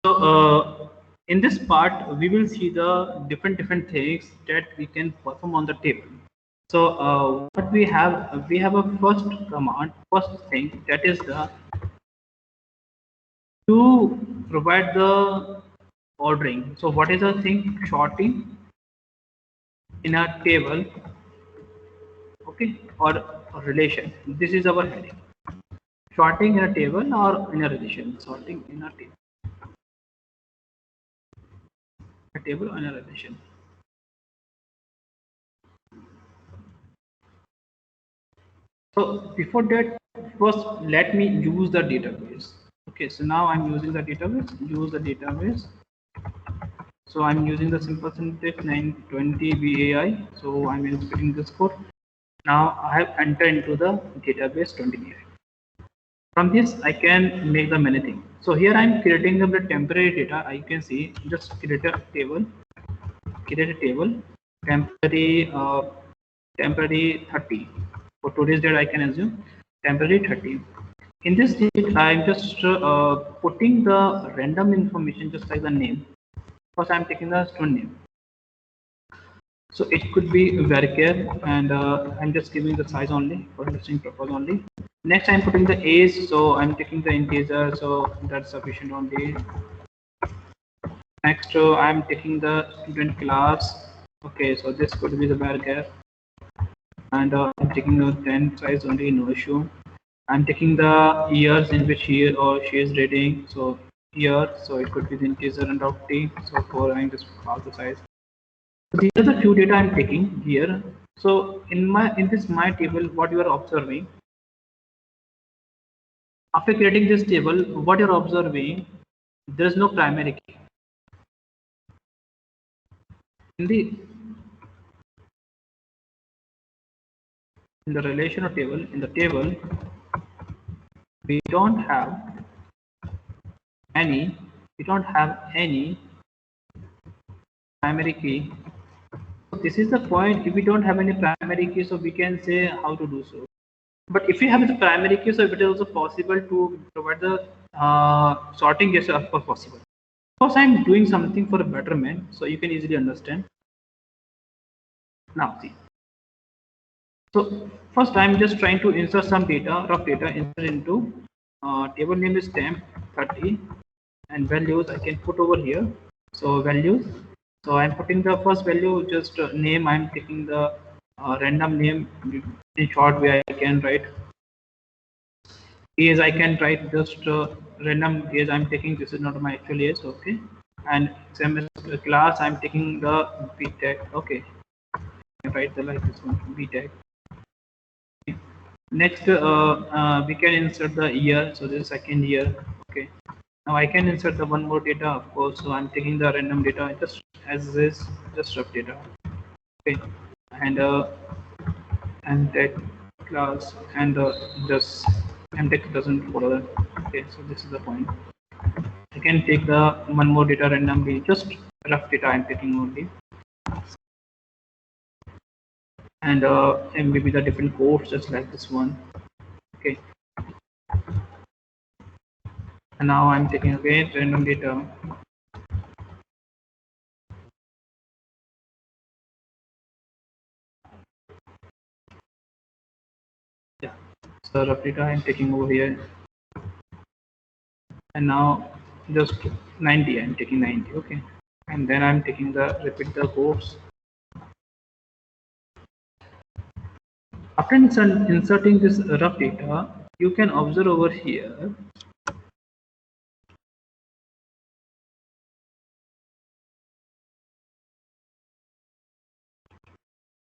So in this part, we will see the different things that we can perform on the table. So what we have a first command, first thing, that is the to provide the ordering. So what is the thing? Sorting in a table, okay, or a relation. This is our heading. Sorting in a table or in a relation. Sorting in a table or in a relation. So before that, first let me use the database. Okay, so now I'm using the database. Use the database. So I'm using the simple syntax 920 VAI. So I'm inserting this code. Now I have entered into the database 20. From this, I can make the many things. So here I'm creating the temporary data. I can see just create a table, temporary 30. For today's date, I can assume temporary 30. In this date, I'm just putting the random information, just like the name. First, I'm taking the student name. So it could be varchar, and I'm just giving the size only for understanding purpose only. Next, I'm putting the age, so I'm taking the integer, so that's sufficient only. Next, I'm taking the student class. Okay, so this could be the varchar, and I'm taking the 10 size only, no issue. I'm taking the years in which he or she is reading, so year, so it could be the integer and of t. So for I'm just pass the size. So these are the few data I'm taking here. So in this my table, what you are observing, after creating this table, what you're observing, there is no primary key. In the relational table, in the table, we don't have any primary key. So this is the point. If we don't have any primary key, so we can say how to do so. But if you have the primary key, so it is also possible to provide the sorting. Yes, of course possible. Of course, I'm doing something for a betterment, so you can easily understand. Now see. So first, I'm just trying to insert some data, rough data, insert into table name is temp 30, and values I can put over here. So values. So I'm putting the first value, just name. I'm taking the random name. In short way, I can write age. I can write just random age. I'm taking, this is not my actual age. Okay, and semester class. I'm taking the BTech. Okay, I write the like this one BTech. Next, we can insert the year. So this is second year. Okay. Now I can insert the one more data, of course. So I'm taking the random data just as this, just rough data. Okay. And that class and just and that doesn't follow that. Okay. So this is the point. I can take the one more data randomly, just rough data I'm taking only. And maybe the different codes, just like this one. Okay. And now I'm taking again random data. Yeah. So rough data I'm taking over here. And now just 90, I'm taking 90. Okay. And then I'm taking the repeat the codes. After inserting this rough data, you can observe over here.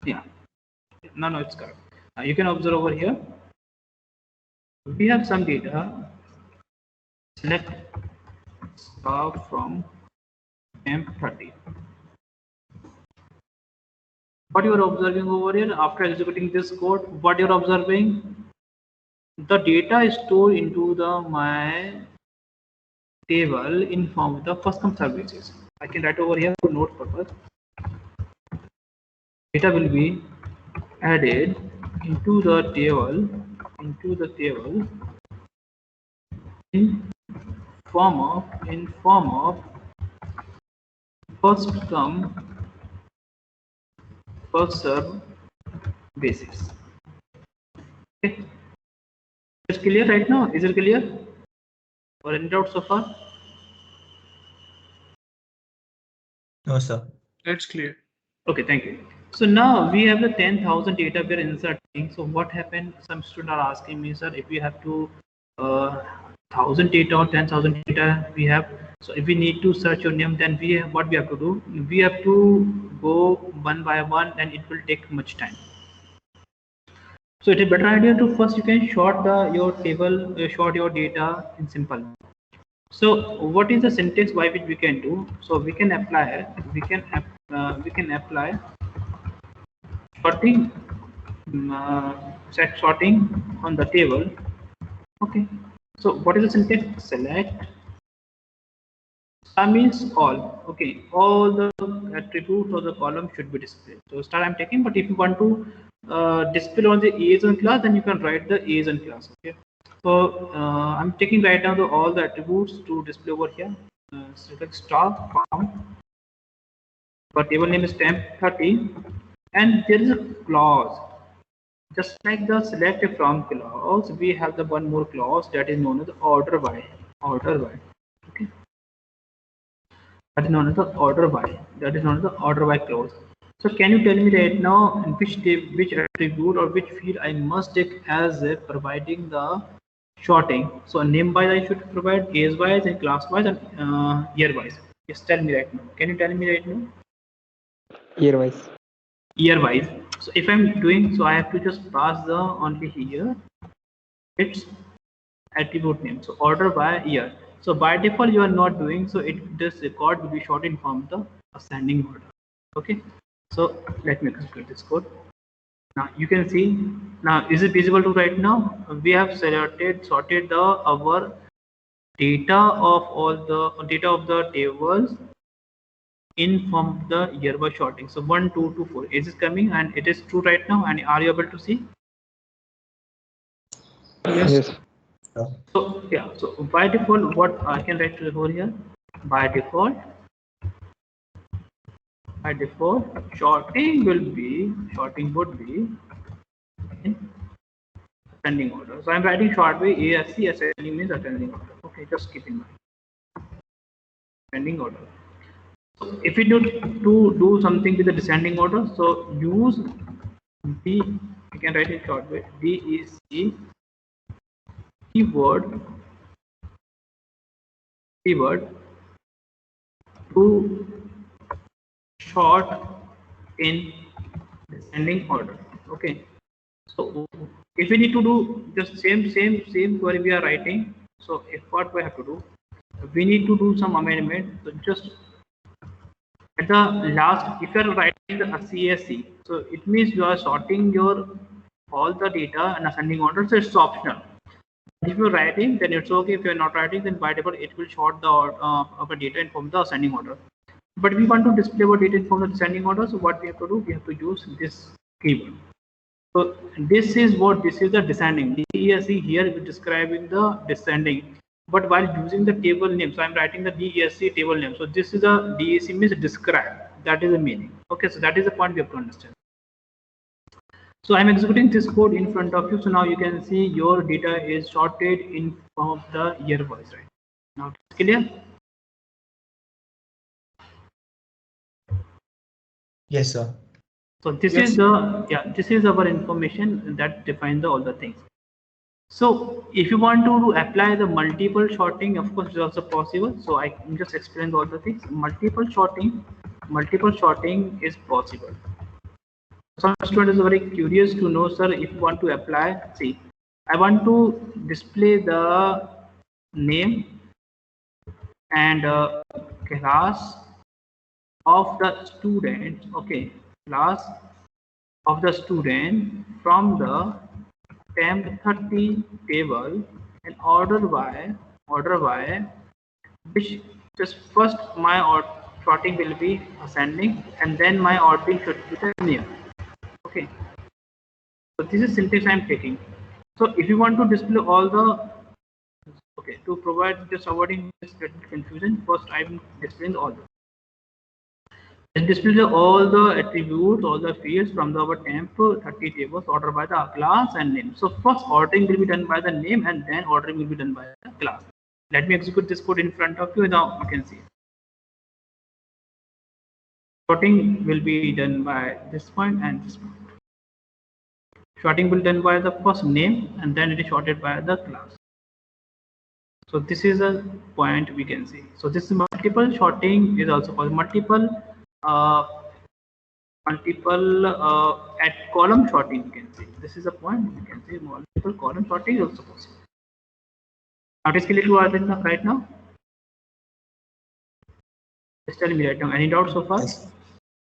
Yeah, no, it's correct. You can observe over here. We have some data. Select star from M30. What you are observing over here after executing this code, what you're observing, the data is stored into the my table in form of the first come services. I can write over here for note purpose. Data will be added into the table in form of first come first serve basis. Okay, it's clear right now? Is it clear or any doubt so far? No, sir. That's clear. Okay, thank you. So now we have the 10,000 data we are inserting. So what happened? Some students are asking me, sir, if we have to 1,000 data or 10,000 data we have. So if we need to search your name, then we have, what we have to do? We have to go one by one, and it will take much time. So it's a better idea to first you can short your table, short your data in simple. So what is the syntax by which we can do? So we can apply sorting, set sorting on the table. Okay, so what is the syntax? Select sum is all. Okay, all the attributes of the column should be displayed. So star I'm taking, but if you want to display on the ASON class, then you can write the ASON class. Okay, so I'm taking right now all the attributes to display over here. Select star count, but table name is temp30, and there is a clause. Just like the select from clause, we have the one more clause that is known as order by. Order by. Okay. That is known as the order by. That is known as the order by clause. So can you tell me right now which attribute or which field I must take as providing the sorting? So name wise I should provide, case wise and class wise and year wise. Just tell me right now. Can you tell me right now? Year wise. Year wise. So if I'm doing, so I have to just pass the only here its attribute name. So order by year. So by default you are not doing, so this record will be shortened from the ascending order. Okay, so let me execute this code. Now you can see, now is it visible to right now? We have sorted our data of all the data of the tables in from the year by sorting. So 1, 2 to 4 is it coming, and it is true right now, and are you able to see? Yes. So yeah, so by default what I can write over here, by default sorting would be in ascending order. So I'm writing short way ASC, ascending means ascending order. Okay, just keep in mind ascending order. So if we do something with the descending order, so use D, you can write it short way DEC keyword to sort in descending order. Okay, so if we need to do just same query we are writing, so if what we have to do, we need to do some amendment. So just at the last, if you are writing the CSC, so it means you are sorting your all the data in ascending order, so it's optional. If you're writing, then it's okay. If you're not writing, then by default it will sort the of the data in from the ascending order. But we want to display our data from the descending order, so what we have to do, we have to use this keyword. So this is the descending. DESC here is describing the descending. But while using the table name, so I'm writing the DESC table name. So this is a DESC means describe. That is the meaning. Okay, so that is the point we have to understand. So I'm executing this code in front of you. So now you can see your data is sorted in form of the year wise, right? Now it's clear? Yes, sir. So this Yes. is this is our information that defines all the things. So if you want to apply the multiple sorting, of course it's also possible. So I can just explain all the things. Multiple sorting is possible. Some students are very curious to know, sir, if you want to apply, see, I want to display the name and class of the student, okay, class of the student from the temp30 table and order by which just first my sorting will be ascending and then my ordering should be the linear. Okay, so this is syntax I'm taking. So if you want to display all the Okay, to provide just avoiding this confusion, first I'm displaying all the. It displays all the attributes, all the fields from our temp 30 tables ordered by the class and name. So first ordering will be done by the name and then ordering will be done by the class. Let me execute this code in front of you. Now you can see. Sorting will be done by this point and this point. Sorting will be done by the first name and then it is sorted by the class. So this is a point we can see. So this multiple sorting is also called multiple at column sorting. You can see this is a point. You can see multiple column sorting is also possible. Now it is clear to us right now. Just tell me right now. Any doubts so far? Yes.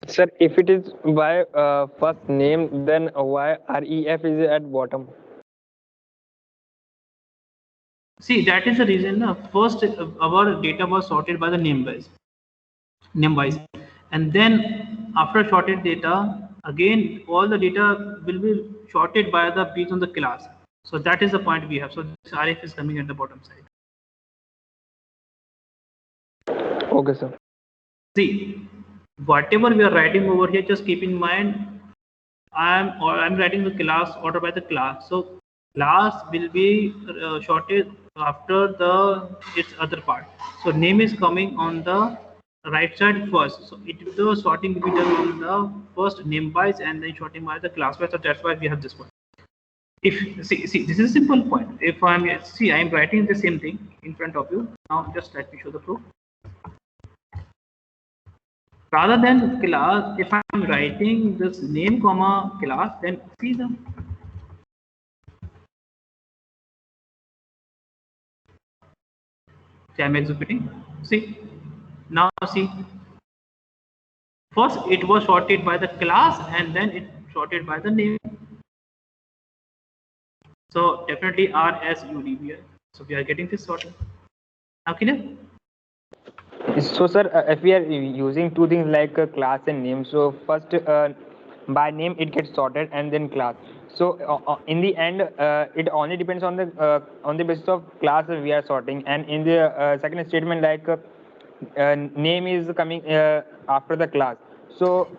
Sir, if it is by first name, then why ref is at bottom? See, that is the reason. First, our data was sorted by the name wise, and then after sorted data, again all the data will be sorted by the based on the class. So that is the point we have. So this RF is coming at the bottom side. Okay, sir. See, whatever we are writing over here, just keep in mind, I'm writing the class order by the class. So class will be sorted after its other part. So name is coming on the right side first. So the sorting will be done on the first name wise and then sorting by the class wise. So that's why we have this one. If see this is a simple point. If I'm writing the same thing in front of you. Now just let me show the proof. Rather than class, if I'm writing this name comma class, then see the I'm executing. See now see. First it was sorted by the class and then it sorted by the name. So definitely RSUDB. So we are getting this sorted. Now clear? So, sir, if we are using two things like class and name, so first by name it gets sorted and then class. So in the end, it only depends on the basis of class we are sorting, and in the second statement, like name is coming after the class. So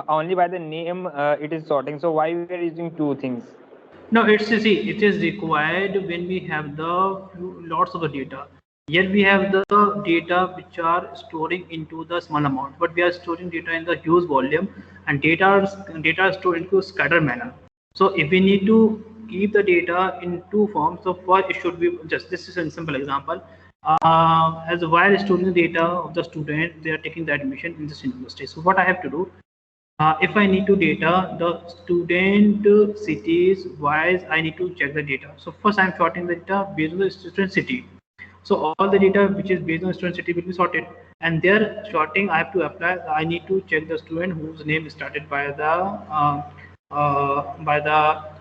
only by the name it is sorting. So why we are using two things? No, it is required when we have the lots of the data. Here we have the data which are storing into the small amount, but we are storing data in the huge volume, and data are stored into scattered manner. So if we need to keep the data in two forms, so first it should be just this is a simple example. As while storing the data of the student, they are taking the admission in this university. So what I have to do? If I need to data the student cities wise, I need to check the data. So first I'm sorting the data based on the student city. So all the data which is based on student city will be sorted, and there sorting I have to apply. I need to check the student whose name is started by the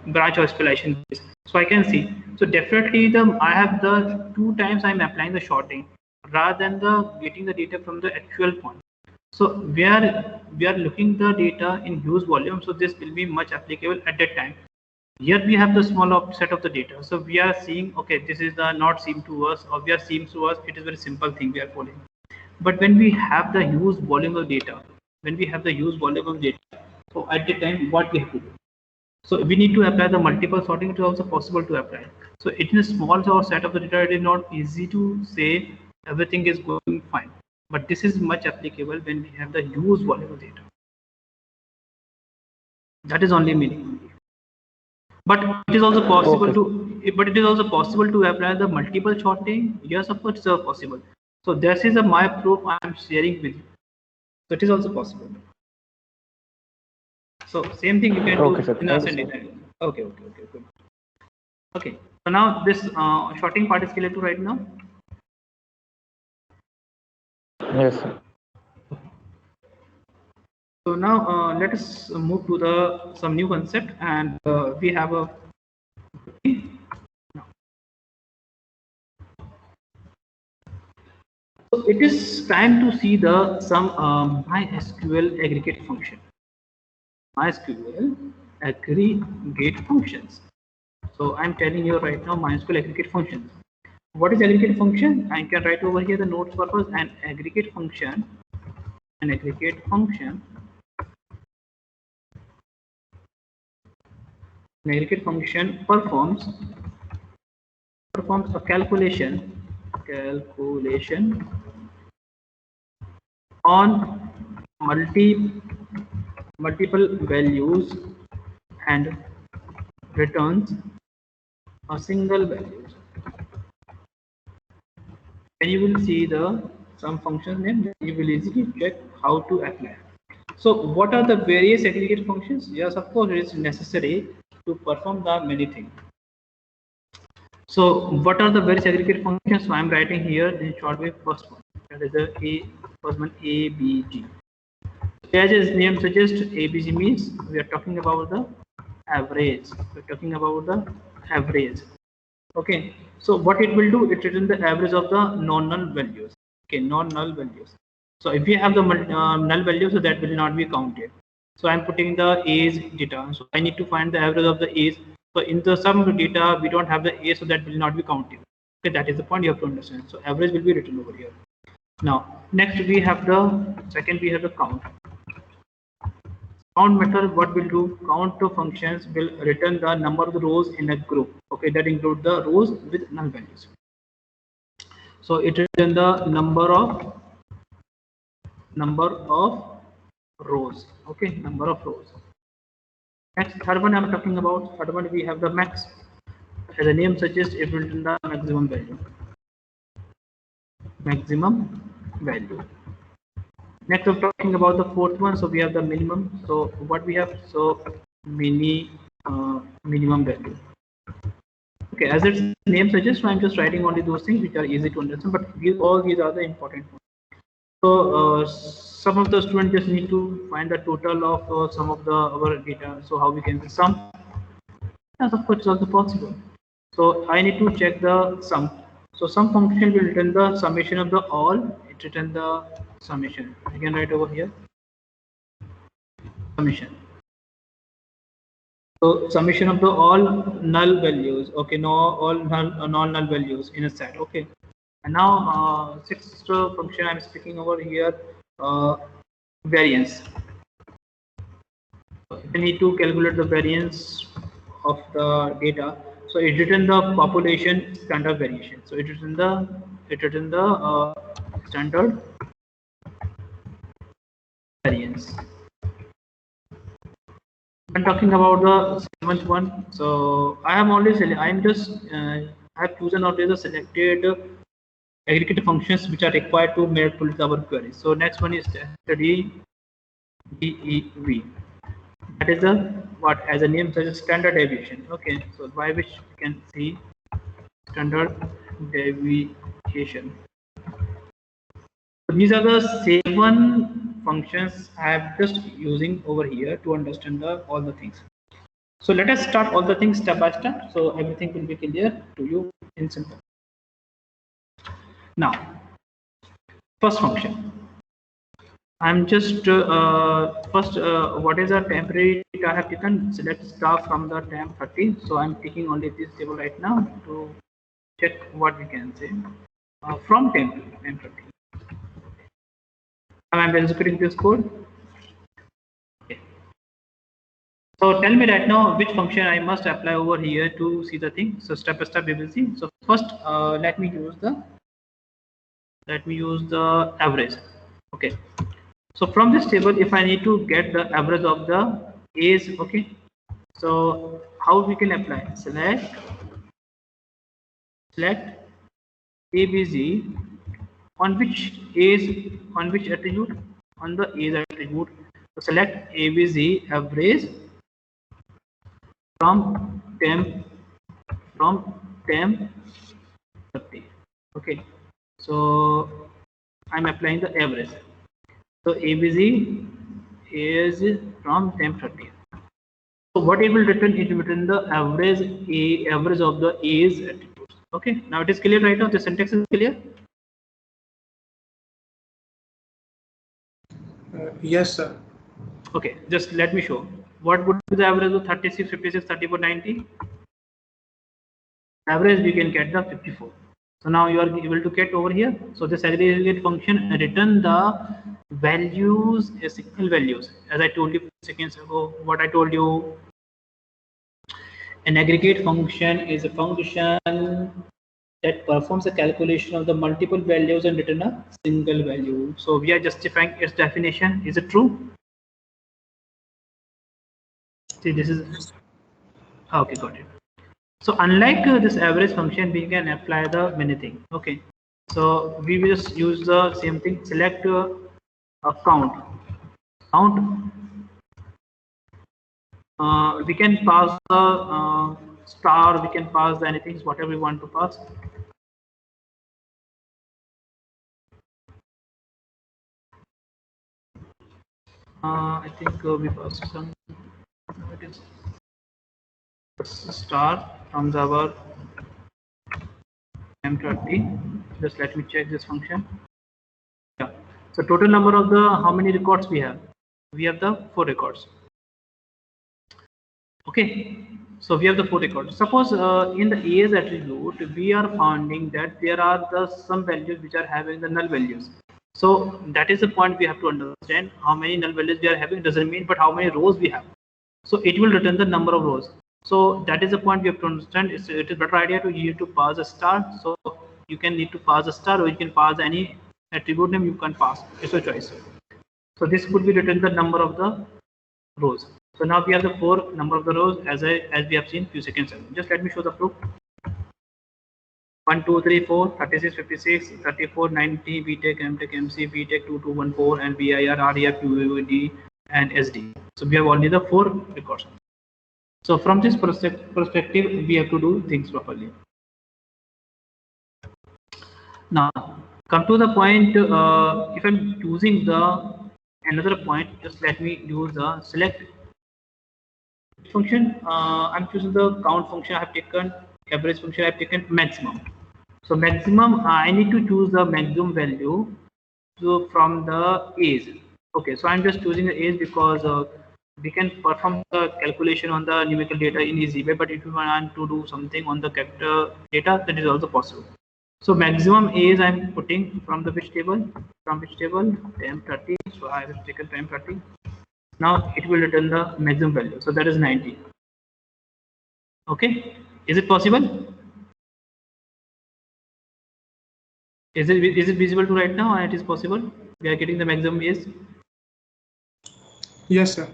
branch or spellation. So I can see. So definitely I have the two times I'm applying the sorting rather than the getting the data from the actual point. So we are looking the data in huge volume, so this will be much applicable at that time. Here we have the small set of the data, so we are seeing, okay, this is the not seem to us, or we are seems to us. It is very simple thing we are following. But when we have the huge volume of data, so at the time what we have to do? So we need to apply the multiple sorting. It is also possible to apply. So it is a small set of the data. It is not easy to say everything is going fine. But this is much applicable when we have the huge volume of data. That is only meaning. But it is also possible to apply the multiple sorting. Yes, of course, it's possible. So this is my proof I am sharing with you. So it is also possible. So same thing you can do sir. in ascending line. Okay, good. Okay. So now this sorting part is clear to right now. Yes, sir. So now let us move to some new concept, and we have a. So it is time to see some MySQL aggregate function. MySQL aggregate functions. So I'm telling you right now MySQL aggregate functions. What is aggregate function? I can write over here the notes purpose. An aggregate function performs a calculation on multiple values and returns a single value. And you will see some function name, you will easily check how to apply. So what are the various aggregate functions? Yes, of course, it is necessary to perform the many things. So what are the various aggregate functions? So I'm writing here in short way first one. That is the first one ABG. As its name suggests, ABG means we are talking about the average. Okay. So what it will do? It returns the average of the non-null values. Okay, non-null values. So if we have the null values, so that will not be counted. So I'm putting the age data. So I need to find the average of the age. So in the sum data, we don't have the age, so that will not be counted. Okay, that is the point you have to understand. So average will be written over here. Now, next we have the count. Count method, what will do? Count functions will return the number of the rows in a group. Okay, that include the rows with null values. So it returns the number of rows. Okay, number of rows. Next, third one I'm talking about. Third one we have the max. As the name suggests, it will return the maximum value. Next, we're talking about the fourth one. So we have the minimum. So what we have? So minimum value. Okay, as its name suggests, I'm just writing only those things which are easy to understand. But all these are the important ones. So some of the students just need to find the total of some of our data. So how we can sum? Yes, of course, it's also possible. So I need to check the sum. So sum function will return the summation of the all. It return the summation. I can write over here summation. So summation of the all null values. Okay, no, all non-null values in a set. Okay, and now sixth function I'm speaking over here, variance. So I need to calculate the variance of the data. So it return the population standard variation. So it return the standard variance. I'm talking about the seventh one. So I have only I have chosen only the selected aggregate functions which are required to manipulate our query. So next one is study DEV. That is what as a name suggests standard deviation. Okay, so by which we can see standard deviation. So these are the 7 functions I am just using over here to understand all the things. So let us start all the things step by step, so everything will be clear to you in simple. Now, first function. I'm just first what is the temporary I have taken? Select star from the temp 30. So I'm taking only this table right now to check what we can say from temp 30. I'm executing this code. Okay. So tell me right now which function I must apply over here to see the thing. So step by step we will see. So first let me use the average. Okay. So from this table, if I need to get the average of the age, okay. So how we can apply? Select ABZ on which attribute? On the age attribute. So select ABZ average from temp 30. Okay. So I'm applying the average. So ABZ is from temp 30. So what it will return? It will return the average of the age attributes. Okay. Now it is clear right now. The syntax is clear. Yes, sir. Okay. Just let me show. What would be the average of 36, 56, 34, 90? Average we can get the 54. So now you are able to get over here. So this aggregate function return the values as single values. As I told you seconds ago, what I told you, an aggregate function is a function that performs a calculation of the multiple values and return a single value. So we are justifying its definition. Is it true? See, this is okay, got it. So unlike this average function, we can apply the many things. Okay, so we will just use the same thing. Select a count. We can pass the star. We can pass the anything, whatever we want to pass. I think we pass some. It is star from our M30. Just let me check this function. Yeah. So total number of the how many records we have? We have the 4 records. Okay. So we have the 4 records. Suppose in the A's attribute we are finding that there are the some values which are having the null values. So that is the point we have to understand. How many null values we are having doesn't mean, but how many rows we have. So it will return the number of rows. So that is the point we have to understand. It is better idea to you to pass a star. So you can need to pass a star, or you can pass any attribute name you can pass. It's a choice. So this could be written the number of the rows. So now we have the 4 number of the rows as we have seen few seconds ago. Just let me show the proof. 1 2 3 4 36 56 34 90 BTech MTech MC BTech 2214 and VIR REF UUD and SD. So we have only the 4 records. So from this perspective, we have to do things properly. Now, come to the point. If I'm using the another point, just let me use the select function. I'm choosing the count function. I have taken average function. I have taken maximum. So maximum, I need to choose the maximum value. So from the age. Okay, so I'm just choosing the age because we can perform the calculation on the numerical data in easy way, but if you want to do something on the character data, that is also possible. So maximum age I'm putting from the which table? From which table? Time 30. So I have taken time 30. Now it will return the maximum value. So that is 90. Okay, is it possible? Is it visible to right now? And it is possible. We are getting the maximum age. Yes, sir.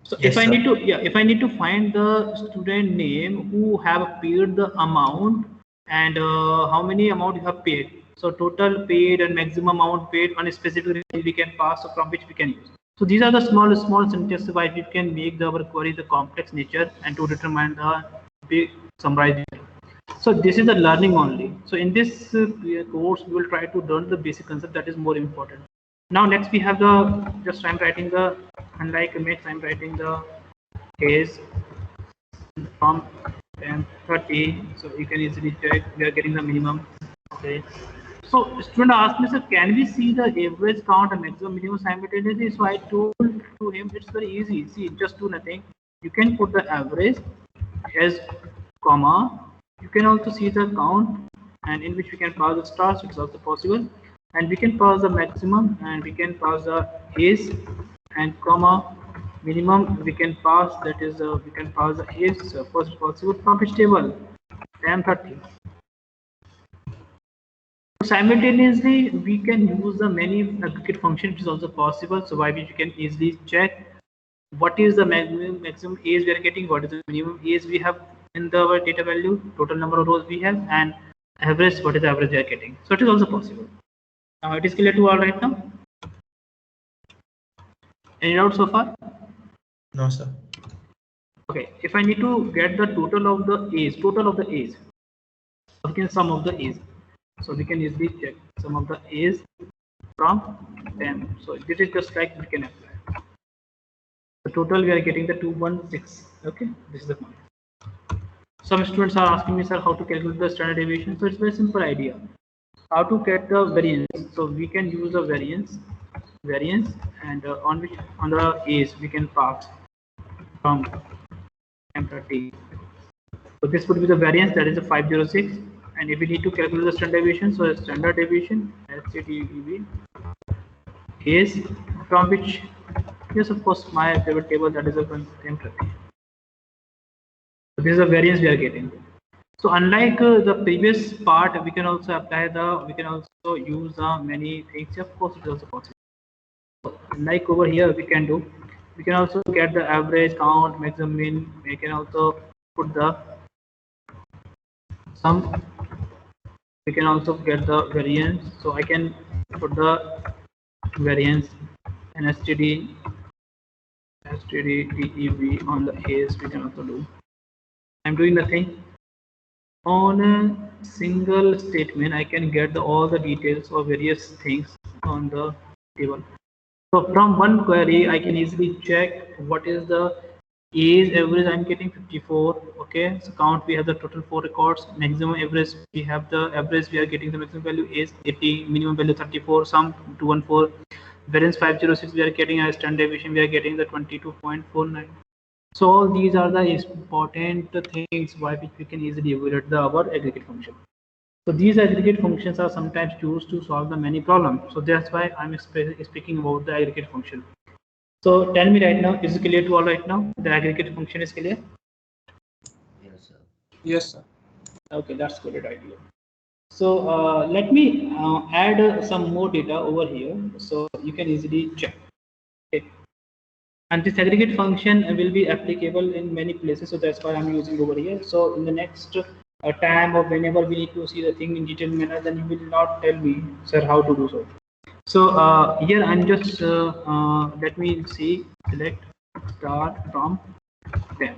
So Yes, if I sir. need to, if I need to find the student name who have paid the amount and how many amount you have paid. So total paid and maximum amount paid on a specific range we can pass from which we can use. So these are the small sentences by which we can make our query the complex nature and to determine the big summarized. So this is the learning only. So in this course we will try to learn the basic concept that is more important. Now next we have the just I'm writing the unlike image I'm writing the case from 30. So you can easily check we are getting the minimum. Okay. So student asked me, sir, can we see the average count and maximum minimum simultaneously? So I told to him it's very easy. See, just do nothing. You can put the average as comma. You can also see the count and in which we can pass the stars. It's also possible. And we can pass the maximum and we can pass the age and comma minimum we can pass, that is we can pass the age first possible from which table? Time 30. Simultaneously we can use the many aggregate function which is also possible. So by which you can easily check what is the maximum age we are getting, what is the minimum age we have in the data value, total number of rows we have, and average, what is the average we are getting. So it is also possible. Now it is clear to all right now? Any doubt so far? No, sir. Okay, if I need to get the total of the age, we can sum of the age. So we can easily check sum of the age from 10. So this is just like we can apply. The total we are getting the 216. Okay, this is the point. Some students are asking me, sir, how to calculate the standard deviation. So it's a very simple idea. How to get the variance? So we can use the variance, and on the age we can pass from M30. So this would be the variance, that is a 506, And if we need to calculate the standard deviation, so standard deviation STDEV is from which, yes, of course, my favorite table, that is a same traffic. So this is a variance we are getting. So unlike the previous part, we can also apply we can also use many things. Of course, it is also possible. Like over here, we can also get the average, count, maximum, min. We can also put the sum. We can also get the variance. So I can put the variance and STD DEV on the A's. We can also do. I'm doing nothing. On a single statement, I can get all the details of various things on the table. So from one query, I can easily check what is the age average. I'm getting 54. Okay, so count, we have the total 4 records. Maximum average, we have the average, we are getting the maximum value is 80, minimum value 34, sum 214. Variance 506, we are getting a standard deviation, we are getting the 22.49. So all these are the important things why we can easily evaluate our aggregate function. So these aggregate functions are sometimes used to solve the many problems. So that's why I'm speaking about the aggregate function. So tell me right now, is it clear to all right now? The aggregate function is clear? Yes, sir. Yes, sir. Okay, that's good idea. So let me add some more data over here, so you can easily check. Okay. And this aggregate function will be applicable in many places, so that's why I'm using over here. So in the next time or whenever we need to see the thing in detailed manner, then you will not tell me, sir, how to do so. So here I'm just let me see, select start from 10.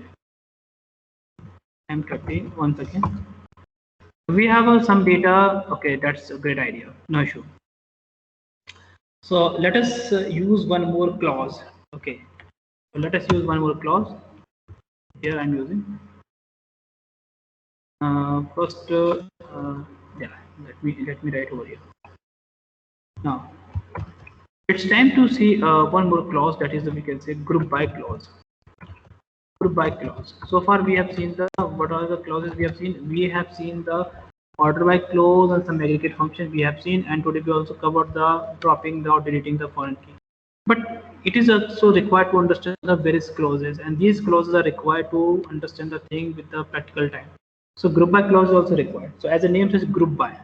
M30 once again. We have some data. Okay, that's a great idea. No issue. So let us use one more clause. Okay, so let us use one more clause. Here I'm using first. Yeah, let me write over here. Now it's time to see one more clause, that is, we can say group by clause. Group by clause. So far we have seen the what are the clauses we have seen. We have seen the order by clause and some aggregate functions we have seen, and today we also covered the dropping or deleting the foreign key. But it is also required to understand the various clauses, and these clauses are required to understand the thing with the practical time. So group by clause is also required. So as the name says, group by.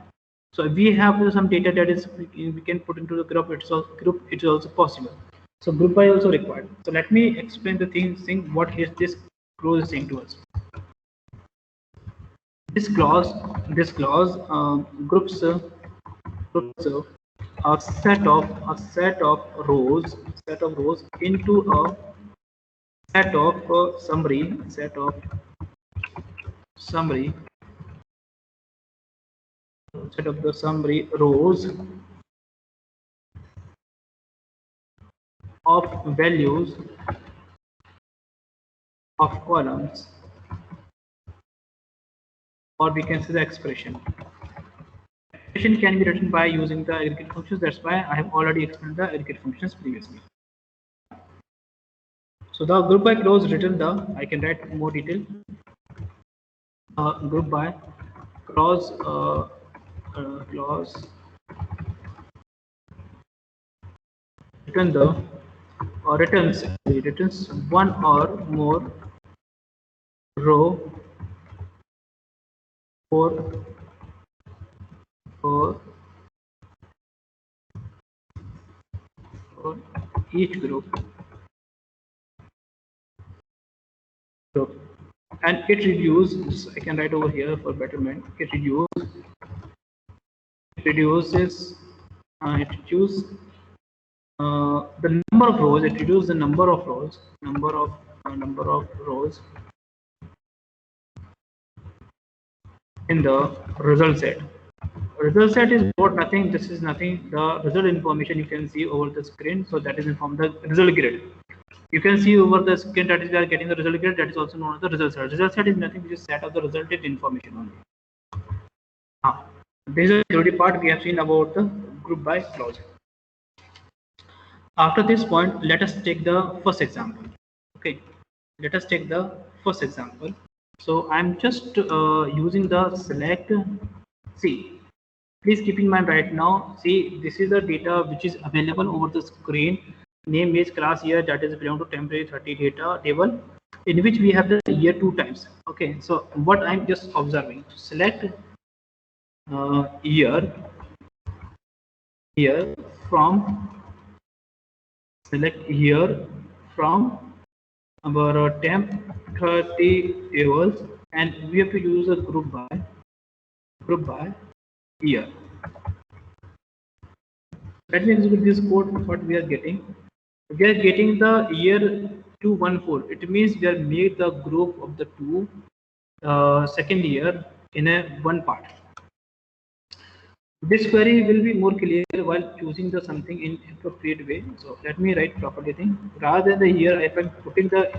So if we have some data that is we can put into the group, it's also possible. So group by also required. So let me explain the thing what is this clause saying to us. This clause groups a set of rows into a set of summary set of the summary rows of values of columns, or we can say the expression. Expression can be written by using the aggregate functions. That's why I have already explained the aggregate functions previously. So the group by clause written I can write more detail. Group by clause returns one or more row for each group, and it reduces. I can write over here for betterment. It reduces the number of rows. It reduces the number of rows in the result set. Result set is nothing. This is nothing. The result information you can see over the screen. So that is informed the result grid. You can see over the screen that is we are getting the result grid. That is also known as the result set. Result set is nothing which is set of the resulted information only. This is the theory part. We have seen about the group by clause. After this point, let us take the first example. Okay, let us take the first example. So I'm just using the select See, please keep in mind right now, see, this is the data which is available over the screen. Name, age, class, year, that is belong to temporary 30 data table, in which we have the year 2 times. Okay, so what I'm just observing, select year here from, select here from our temp 30 tables, and we have to use a group by year. Let me execute this code. What we are getting? We are getting the year 214. It means we are made the group of the two second year in a one part. This query will be more clear while choosing the something in appropriate way. So let me write properly thing. Rather than the year, if I'm putting the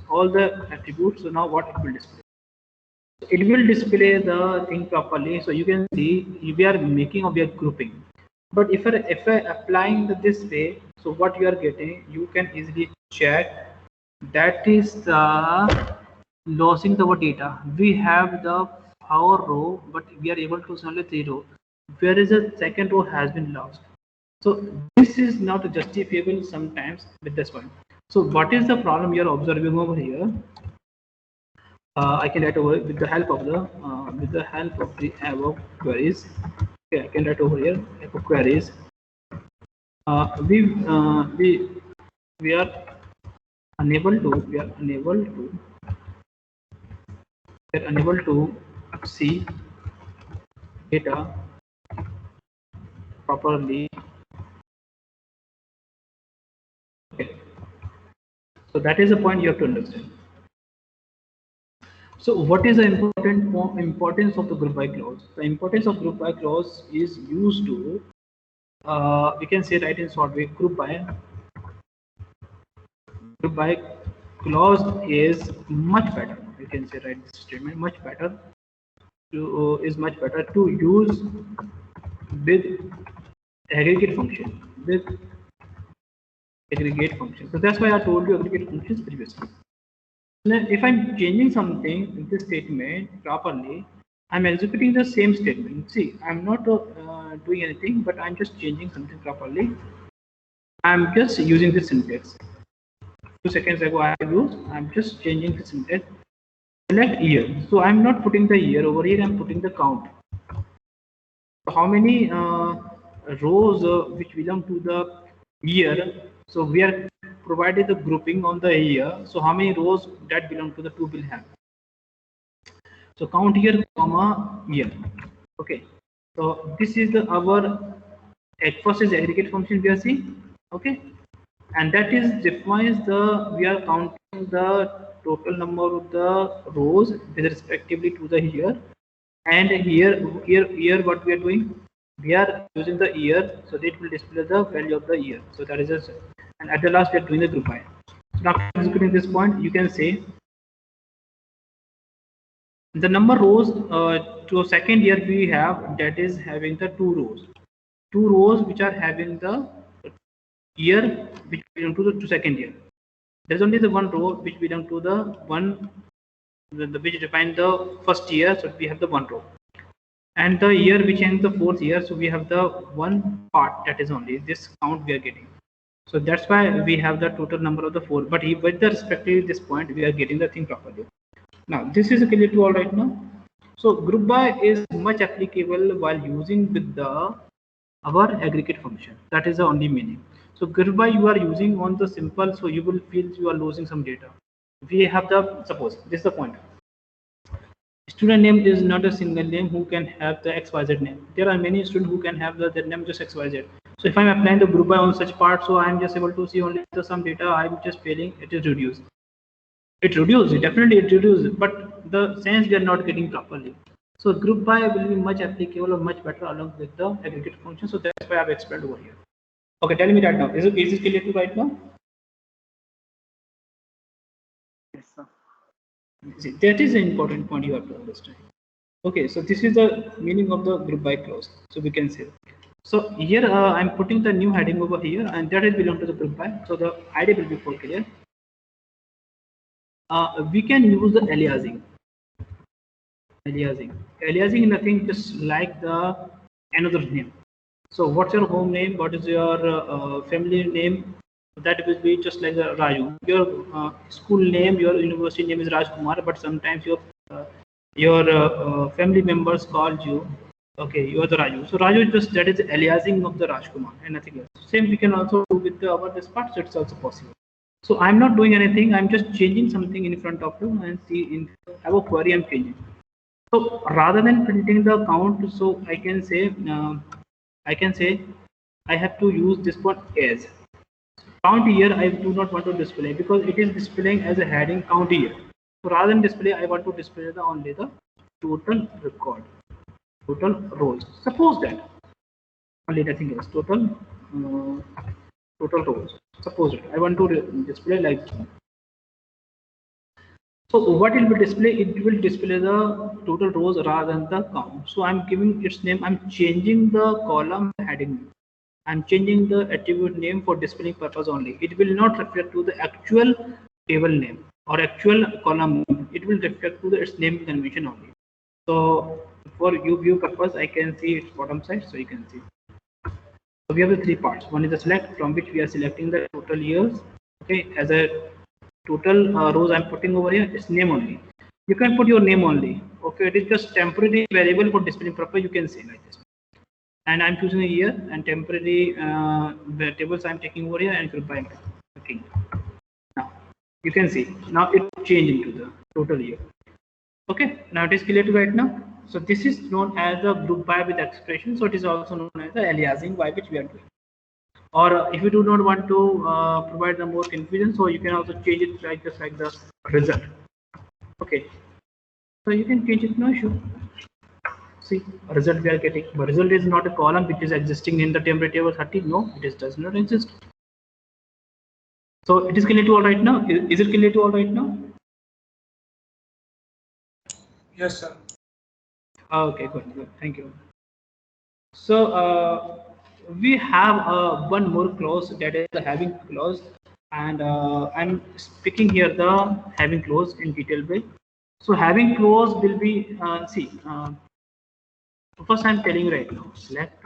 all the attributes, so now what it will display? It will display the thing properly. So you can see we are making or we are grouping. But if I applying this way, so what you are getting, you can easily check. That is the losing our data. We have the 4 row, but we are able to see only 3 row. Where is the second row has been lost. So this is not justifiable sometimes with this one. So what is the problem you are observing over here? I can write over with the help of the above queries. Okay, I can write over here above queries. We are unable to see data properly. Okay, so that is the point you have to understand. So what is the importance of the group by clause? The importance of group by clause is used to, we can say right in short way, group by clause is much better. You can say right this statement much better to use with aggregate function. So that's why I told you aggregate functions previously. If I'm changing something in this statement properly, I'm executing the same statement. See, I'm not doing anything, but I'm just changing something properly. I'm just using this syntax. 2 seconds ago I'm just changing the syntax. Select year. So I'm not putting the year over here, I'm putting the count. So how many rows which belong to the year? So we are provided the grouping on the year. So how many rows that belong to the two will have? So count here, comma year. Okay. So this is the our first is aggregate function we are seeing. Okay. And that is defines the, we are counting the total number of the rows with respectively to the year. And here what we are doing, we are using the year, so that will display the value of the year. So that is just, and at the last we are doing the group by. So now executing this point, you can say the number rows to a second year we have, that is having the two rows which are having the year which belong to the second year. There's only the one row which belong to the one which define the first year, so we have the one row, and the year which ends the fourth year, so we have the one part, that is only this count we are getting. So that's why we have the total number of the 4, but with the respective this point we are getting the thing properly. Now this is clear to all right now. So group by is much applicable while using with the our aggregate function. That is the only meaning. So group by you are using on the simple, so you will feel you are losing some data. We have the, suppose this is the point. Student name is not a single name who can have the XYZ name. There are many students who can have their name just XYZ. So if I'm applying the group by on such part, so I'm just able to see only the some data. I'm just failing. It is reduced. It reduces, definitely it reduces, but the sense we are not getting properly. So group by will be much applicable or much better along with the aggregate function. So that's why I've explained over here. Okay, tell me right now. Is it clear to right now? Yes, sir. See, that is an important point you have to understand. Okay, so this is the meaning of the group by clause. So we can say. So here I'm putting the new heading over here, and that is belong to the group by. So the idea will be for clear. We can use the aliasing. aliasing. Aliasing is nothing just like the another name. So what's your home name? What is your family name? That will be just like the Raju. Your school name, your university name is Rajkumar, but sometimes your family members called you. Okay, you are the Raju. So Raju is just that is aliasing of the Rajkumar and nothing else. Same we can also do with our this part. So it's also possible. So I'm not doing anything. I'm just changing something in front of you and see in our query I'm changing. So rather than printing the count, so I can say I have to use this one as count year. I do not want to display because it is displaying as a heading count year. So rather than display, I want to display the only the total record, total rows. Suppose that only nothing else. Total rows. Suppose it. I want to display like. So what it will display? It will display the total rows rather than the count. So I'm giving its name. I'm changing the column heading. I'm changing the attribute name for displaying purpose only. It will not reflect to the actual table name or actual column name. It will reflect to its name convention only. So for view purpose, I can see its bottom side. So you can see. So we have the three parts. One is the select, from which we are selecting the total years. Okay, as a total rows I'm putting over here, it's name only. You can put your name only. Okay, it is just temporary variable for displaying purpose. You can say like this. And I'm choosing a year and temporary tables I'm taking over here and group by okay. Now you can see now it changed into the total year. Okay, now it is clear to right now. So this is known as the group by with expression. So it is also known as the aliasing by which we are doing. Or if you do not want to provide the more confusion, so you can also change it like just like the result. Okay, so you can change it, no issue. See, result we are getting, but result is not a column which is existing in the temporary table 30. No, it does not exist. So it is clear to all right now. Is it clear to all right now? Yes, sir. Okay, good. Thank you. So we have one more clause, that is the having clause, and I'm speaking here the having clause in detail way. So having clause will be first I'm telling right now, select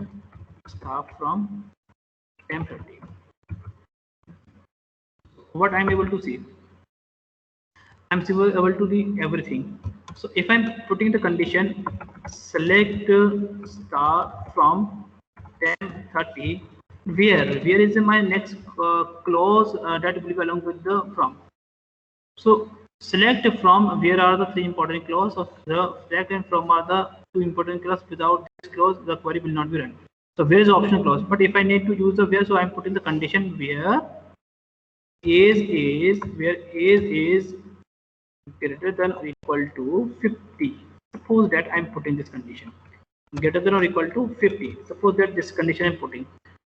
start from temporary. What I'm able to see, I'm able to see everything. So if I'm putting the condition select start from 10:30, where is my next clause that will be along with the from. So select from, where are the three important clauses of the select and from are the two important clauses. Without this clause the query will not be run. So where is the optional clause, but if I need to use the where, so I'm putting the condition where age is greater than or equal to 50. Suppose that I'm putting this condition greater than or equal to 50. Suppose that this condition I'm putting.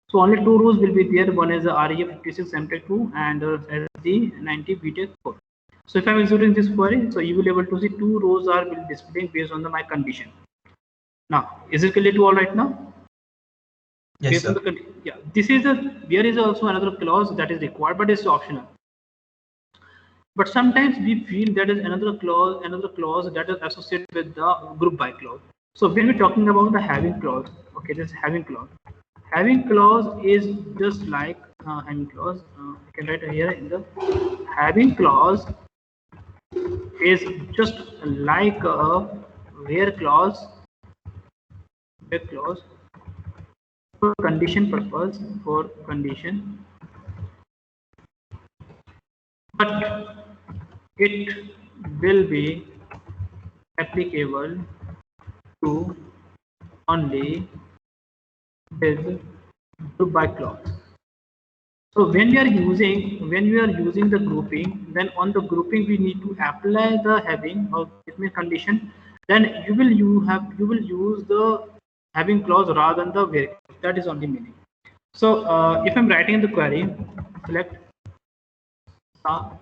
So only two rules will be there. One is the REF 56 MTech 2 and SD 90 BTech 4. So if I'm executing this query, so you will be able to see two rows are will displaying based on my condition. Now, is it clear to all right now? Yes, sir. Yeah, this is there is also another clause that is required, but it's optional. But sometimes we feel that is another clause that is associated with the group by clause. So when we're talking about the having clause, okay, this having clause. Having clause is just like having clause. I can write here in the having clause is just like a where clause. Where clause for condition purpose, for condition, but it will be applicable to only with group by clause. So when we are using the grouping, then on the grouping we need to apply the having or condition. Then you will use the having clause rather than the where. That is only meaning. So if I'm writing in the query, select I'm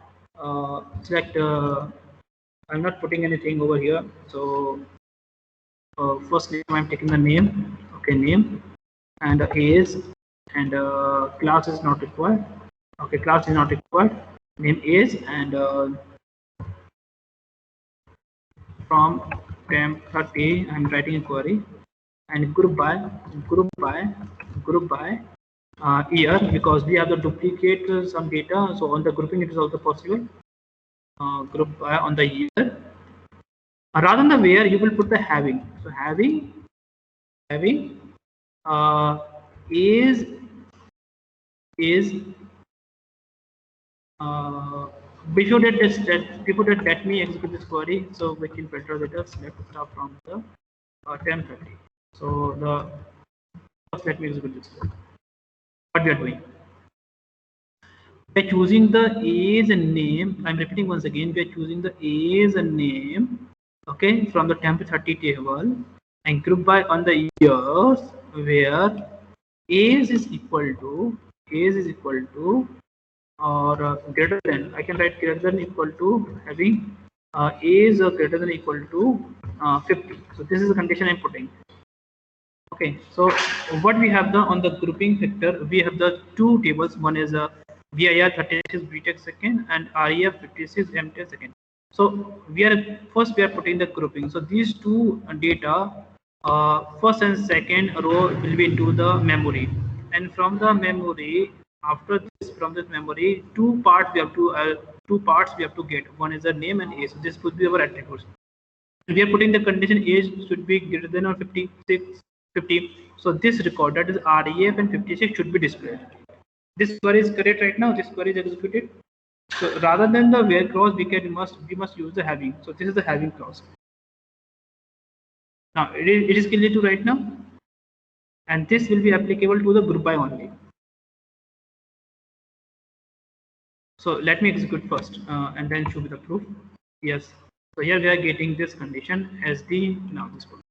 not putting anything over here. So firstly I'm taking the name, okay, name, and age, and class is not required. Okay, class is not required. Name is, and from temp 30, I'm writing a query, and group by year, because we have to duplicate some data. So on the grouping it is also possible. Group by on the year. Rather than the where, you will put the having. So having is before that let me execute this query, so we can filter the data. Let's start from the temp 30. So the first let me execute this code. What we are doing, by choosing the age and name, I'm repeating once again, we are choosing the age and name, okay, from the temp 30 table, and group by on the years where age is equal to or greater than, I can write greater than equal to having age greater than equal to 50. So this is the condition I'm putting. Okay, so what we have on the grouping factor, we have the two tables. One is VIR 36 BTech second and REF 56 MTech second. So we are putting the grouping. So these two data, first and second row will be into the memory, and from the memory, after this, from this memory, two parts we have to get. One is the name and age. So this could be our attributes. We are putting the condition age should be greater than or 50. So this record, that is REF and 56, should be displayed. This query is correct right now. This query is executed. So rather than the where clause, we must use the having. So this is the having clause. Now it is clear to right now, and this will be applicable to the group by only. So let me execute first, and then show me the proof. Yes. So here we are getting this condition as the now this one.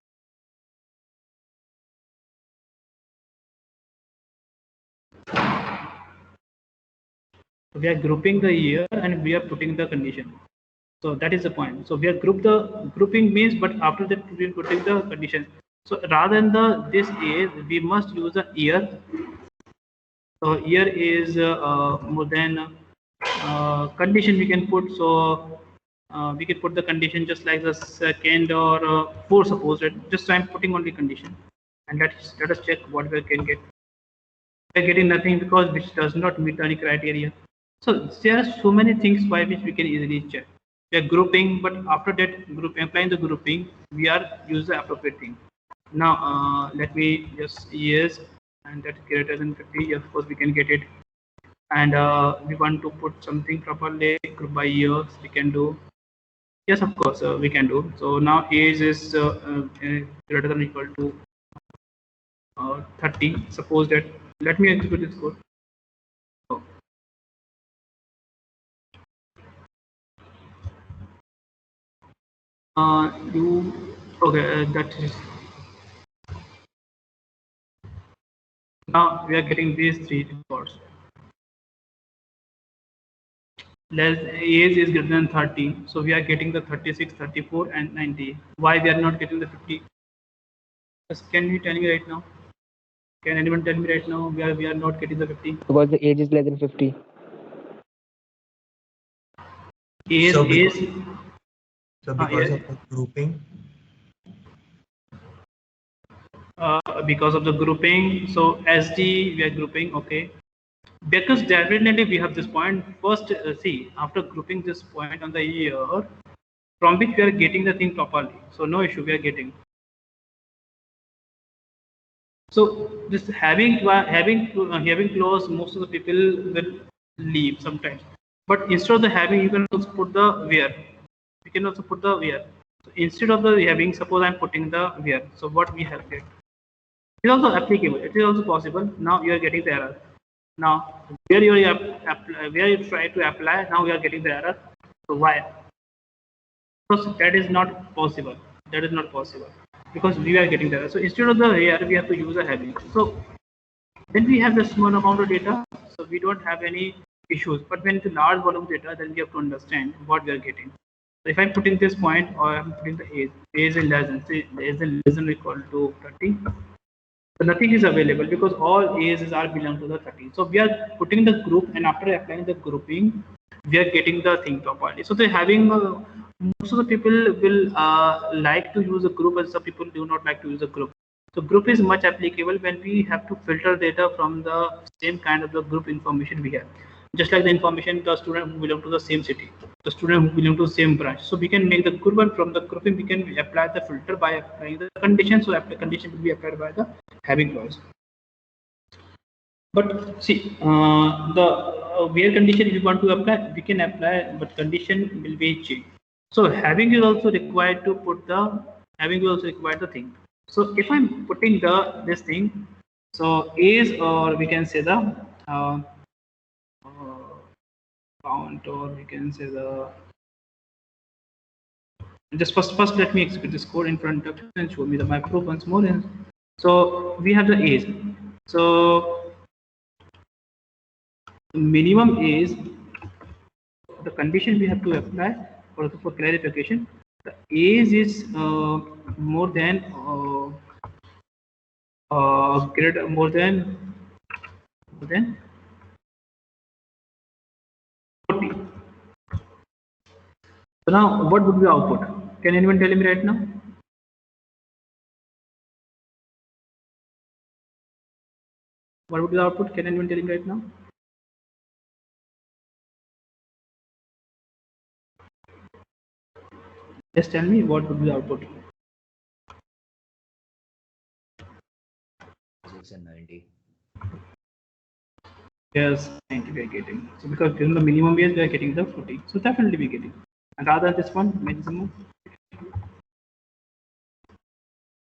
So we are grouping the year and we are putting the condition. So that is the point. So we are grouping means, but after that we are putting the condition. So rather than this age, we must use a year. So year is more than condition we can put. So we can put the condition just like the second or 4, suppose that. Just I'm putting only condition, and let us check what we can get. We are getting nothing because which does not meet any criteria. So there are so many things by which we can easily check. We are grouping, but after that applying the grouping, we are use the appropriate thing. Now let me just yes, and that is greater than 50. Of course we can get it, and we want to put something properly. Group by years we can do. Yes, of course we can do. So now age is greater than or equal to 30. Suppose that, let me execute this code. That is, now we are getting these three records. Less age is greater than 30, so we are getting the 36, 34, and 90. Why we are not getting the 50? Can you tell me right now? Can anyone tell me right now we are not getting the 50? Because the age is less than 50. Age So is because of the grouping. Because of the grouping. So SD we are grouping, okay. Because definitely we have this point. First, see, after grouping this point on the year, from which we are getting the thing properly. So no issue, we are getting. So this having clause, most of the people will leave sometimes. But instead of the having, you can also put the where. You can also put the where. So instead of the having, suppose I'm putting the where. So what we have here. It is also applicable. It is also possible. Now you are getting the error. Now where you try to apply, now we are getting the error. So why? Because that is not possible. That is not possible because we are getting the error. So instead of the here, we have to use a having. So then we have the small amount of data, so we don't have any issues. But when it's a large volume of data, then we have to understand what we are getting. So if I'm putting this point, or I'm putting the age is less than, say, age is less than or equal to 30. So nothing is available because all ages are belong to the 30. So we are putting the group, and after applying the grouping, we are getting the thing properly. So the having most of the people will like to use a group, and some people do not like to use a group. So group is much applicable when we have to filter data from the same kind of the group information we have. Just like the information the student who belong to the same city, the student who belong to the same branch. So we can make the group, and from the grouping we can apply the filter by applying the condition. So the condition will be applied by the having clause. But see, the where condition if you want to apply, we can apply, but condition will be changed. So having is also required to put the having is also required the thing. So if I'm putting the this thing, so is, or we can say the count, or we can say the just first let me execute this code in front of you and show me the my proof once more. So we have the age. So the minimum is the condition we have to apply for clarification. The age is more than greater more than 40. So now what would be output? Can anyone tell me right now? What would be the output? Can anyone tell me right now? Just tell me what would be the output. 6 and 90. Yes, 90 we are getting. So because given the minimum age we are getting the 40. So definitely we are getting. And rather than this one, maximum.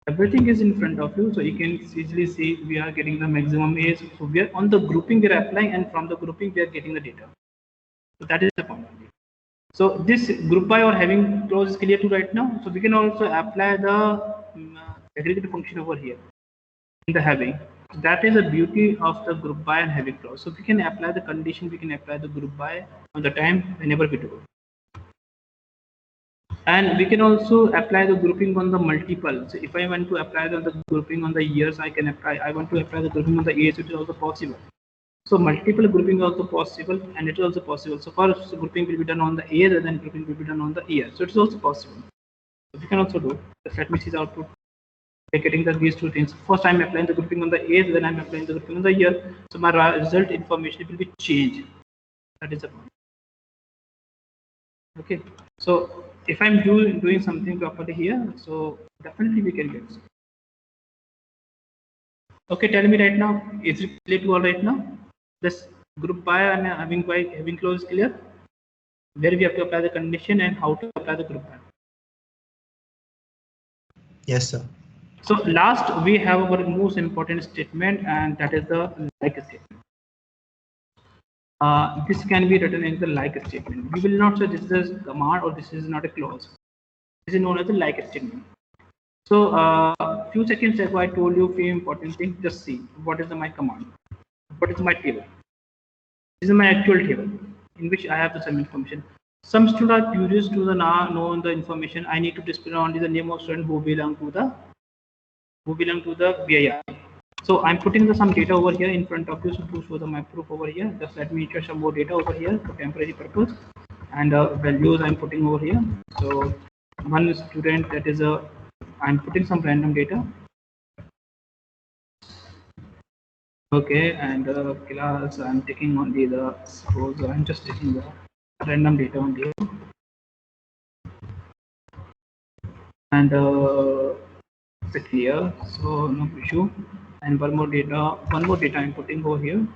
Everything is in front of you, so you can easily see we are getting the maximum age. So we are on the grouping we are applying, and from the grouping we are getting the data. So that is the point. So this group by or having clause is clear to right now. So we can also apply the aggregate function over here in the having. That is the beauty of the group by and having clause. So we can apply the condition, we can apply the group by on the time whenever we do. And we can also apply the grouping on the multiple. So if I want to apply the grouping on the years, I can apply. I want to apply the grouping on the age, which is also possible. So multiple grouping is also possible, and it is also possible. So first grouping will be done on the age, and then grouping will be done on the year. So it is also possible. So we can also do. Just let me see the output. We're getting these two things. First, I'm applying the grouping on the age, then I'm applying the grouping on the year. So my result information will be changed. That is the point. Okay. So if I'm doing something properly here, so definitely we can get it. Okay, tell me right now, is it clear to all right now? This group by and having clause is clear? Where we have to apply the condition and how to apply the group by. Yes, sir. So last we have our most important statement, and that is the like statement. This can be written in the like statement. We will not say this is a command or this is not a clause. This is known as the like statement. So few seconds ago I told you few important things. Just see what is my command, what is my table. This is my actual table in which I have the some information. Some students are curious to know the information. I need to display only the name of student who belong to the BIR. So I'm putting some data over here in front of you, so to show my proof over here. Just let me enter some more data over here for temporary purpose, and values I'm putting over here. So one student, that is I'm putting some random data. Okay, and class I'm taking only the, suppose I'm just taking the random data only, and it's clear, so no issue. And one more data I'm putting over here,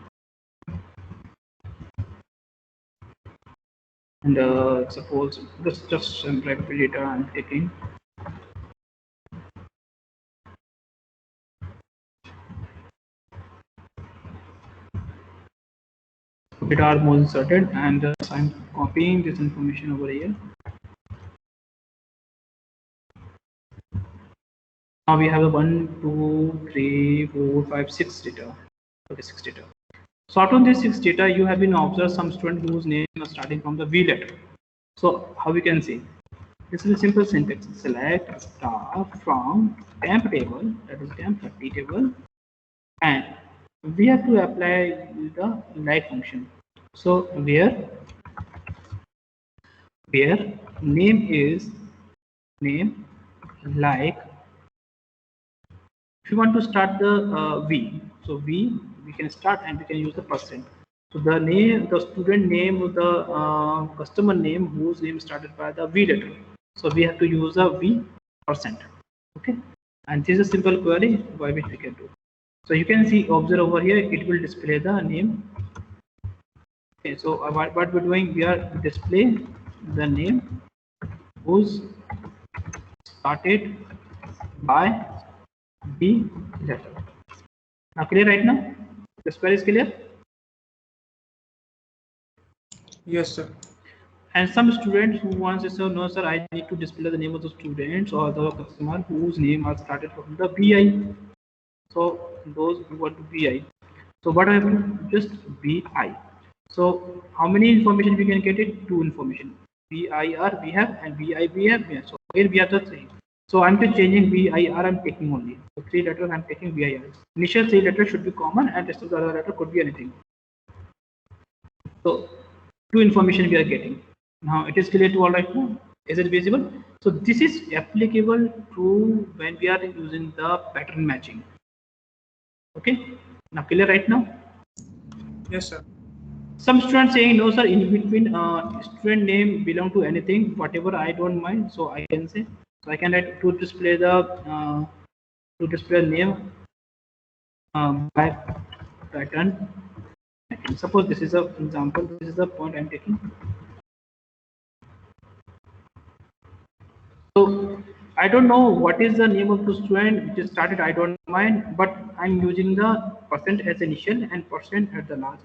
and suppose this just some private data I'm taking. Data are more inserted, and I'm copying this information over here. Now we have 1, 2, 3, 4, 5, 6 data. Okay, 6 data. So out of this 6 data, you have been observed some student whose name is starting from the V letter. So how we can see? This is a simple syntax. Select star from temp table, that is temp 30 table, and we have to apply the like function. So where where name is name, like if you want to start the v, so we can start and we can use the percent. So the name, the student name, the customer name whose name started by the v letter, so we have to use a v percent. Okay, and this is a simple query by which we can do. So you can see, observe over here, it will display the name. Okay, so what we're doing, we are display the name whose started by B letter. Now clear right now? This query is clear? Yes, sir. And some students who wants to say, no sir, I need to display the name of the students or the customer whose name are started from the BI. So those who want to BI. So what I have to just BI. So how many information we can get it? Two information. BIR we have and BI we have. So here we have the three. So I'm just changing BIR, I'm taking only. So three letters I'm taking BIR. Initial three letters should be common and rest of the other letter could be anything. So two information we are getting. Now it is clear to all right now. Is it visible? So this is applicable to when we are using the pattern matching. Okay. Now clear right now? Yes, sir. Some students saying no sir, in between student name belong to anything, whatever I don't mind, so I can say. So I can write to display the name by pattern. Suppose this is a example. This is the point I'm taking. So I don't know what is the name of the student which is started. I don't mind, but I'm using the percent as initial and percent at the last.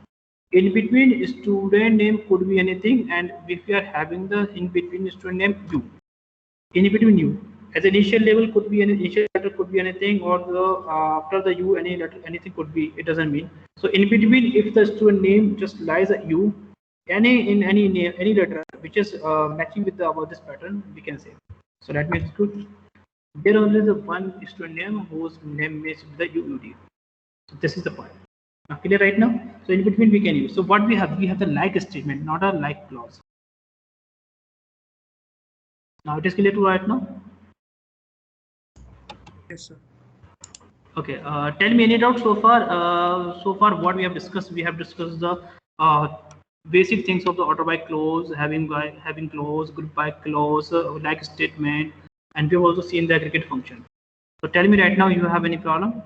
In between student name could be anything, and if we are having the in between student name u, in between u as initial level could be an initial letter could be anything, or the after the u any letter anything could be. It doesn't mean. So in between, if the student name just lies at u, any name, any letter which is matching with the about this pattern, we can say. So that means good. There only the one student name whose name is the UUD. So this is the point. Now clear right now? So in between we can use. So what we have the like statement, not a like clause. Now it is clear to right now? Yes, sir. Okay. Tell me any doubt so far? So far what we have discussed, we have discussed the basic things of the order by clause, having clause, group by clause, like statement, and we have also seen the aggregate function. So tell me right now, you have any problem?